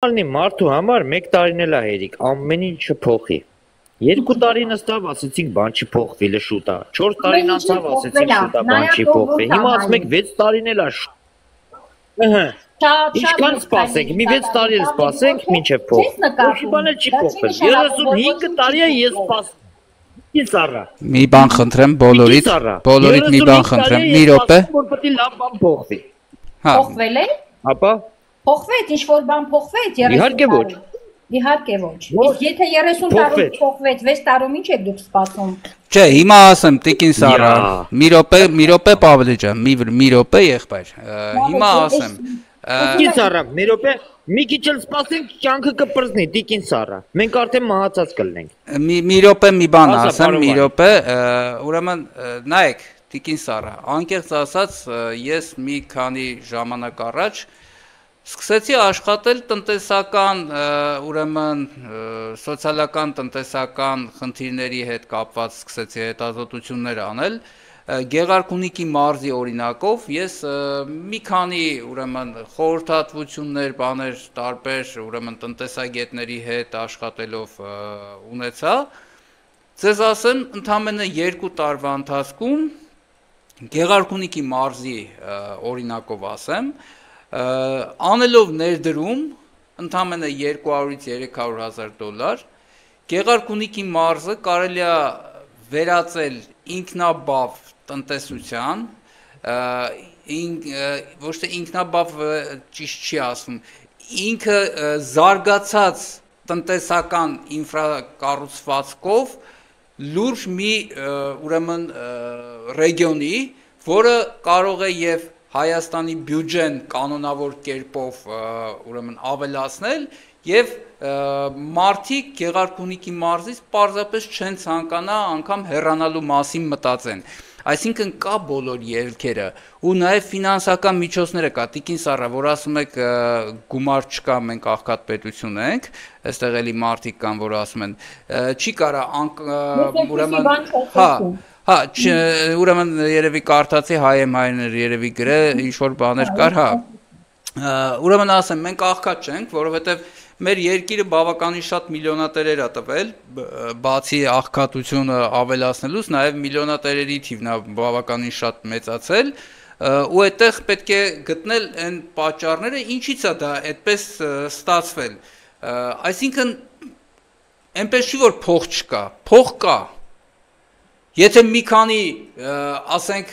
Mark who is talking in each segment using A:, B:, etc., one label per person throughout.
A: Ալնի մարդու համար 1 տարին էլ է հերիք, ամեն ինչը փոխի։ 2 տարին ըստավ ասեցիք բան չի փոխվի, շուտ է։ 4 տարին անցավ ասեցիք շուտ է, բան չի փոխվի։ Հիմա ասում եք 6 տարին էլ է շուտ։ Ինչքան սպասենք, մի 6 տարի էլ սպասենք, մինչև փոխվի։ Ոչի բան էլ չի փոխվել։ 35 տարի է ես սպասում։ Ինչ առա։
B: Մի բան խնդրեմ բոլորիդ մի բան խնդրեմ, մի րոպե։
A: Որ պետք է լավ բան փոխվի։
C: Փոխվել է։
A: Հապա։
C: Փոխվեց, ինչ որ բան փոխվեց 30
A: Իհարկե ոչ։
C: Իհարկե ոչ։ Իսկ եթե 30 տարում փոխվեց, 6 տարում ինչ եք դուք սպասում։
B: Չէ, հիմա ասեմ Տիկին Սարա, մի րոպե Պավլի ջան, մի րոպե եղբայր։ Հիմա ասեմ։
A: Տիկին Սարա, մի րոպե, մի քիչ էլ սպասենք, կյանքը կպրծնի, Տիկին Սարա։ Մենք արդեն մահացած կլինենք։
B: Մի րոպե մի բան ասեմ, մի րոպե, ուրեմն նայեք, Տիկին Սարա, անկեղծ ասած, ես մի քանի ժամանակ առաջ սկսեցի աշխատել տնտեսական, ուրեմն սոցիալական տնտեսական խնդիրների հետ կապված սկսեցի հետազոտություններ անել, Գեղարքունիքի մարզի օրինակով ես մի քանի ուրեմն խորհրդատվություններ, բաներ տարբեր ուրեմն տնտեսագետների հետ աշխատելով ունեցա, ձեզ ասեմ, ընդամենը 2 տարվա ընթացքում Գեղարքունիքի մարզի օրինակով ասեմ, անելով ներդրում ընդամենը 200-ից 300 հազար դոլար, Գեղարքունիքի մարզը կարելի է վերածել ինքնաբավ տնտեսության, ոչ թե ինքնաբավ ճիշտ չի ասում, ինքը զարգացած տնտեսական ինֆրակառուցվածքով լուրջ մի ուրեմն ռեգիոնի, որը կարող է եւ Հայաստանի բյուջեն կանոնավոր կերպով ուրեմն ավելացնել եւ մարդիկ Գեղարքունիքի մարզից պարզապես չեն ցանկանա անգամ հեռանալու մասին մտածեն։ Այսինքն կա բոլոր ելքերը ու նաեւ ֆինանսական միջոցները կա։ Տիկին Սարա, որ ասում եք գումար չկա, մենք աղքատ պետություն ենք, այստեղ էլի մարդիկ կան, որ ասում են, չի կարա ուրեմն Հա, ուրեմն երևի կարդացի հայեմ հայներ երևի գրե, ինչ-որ բաներ կար, հա, ուրեմն ասեմ, մենք աղքատ չենք, որովհետև մեր երկիրը բավականին շատ միլիոնատերեր է տվել, բացի աղքատությունը ավելացնելուց, նաև միլիոնատերերի թիվն է բավականին շատ մեծացել, ու այդտեղ պետք է գտնել այն պատճառները, ինչից է դա այդպես ստացվել, այսինքն, այնպես չի, որ փող չկա, փող կա, Եթե մի քանի, ասենք,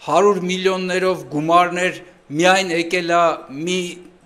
B: 100 միլիոններով գումարներ միայն եկել է մի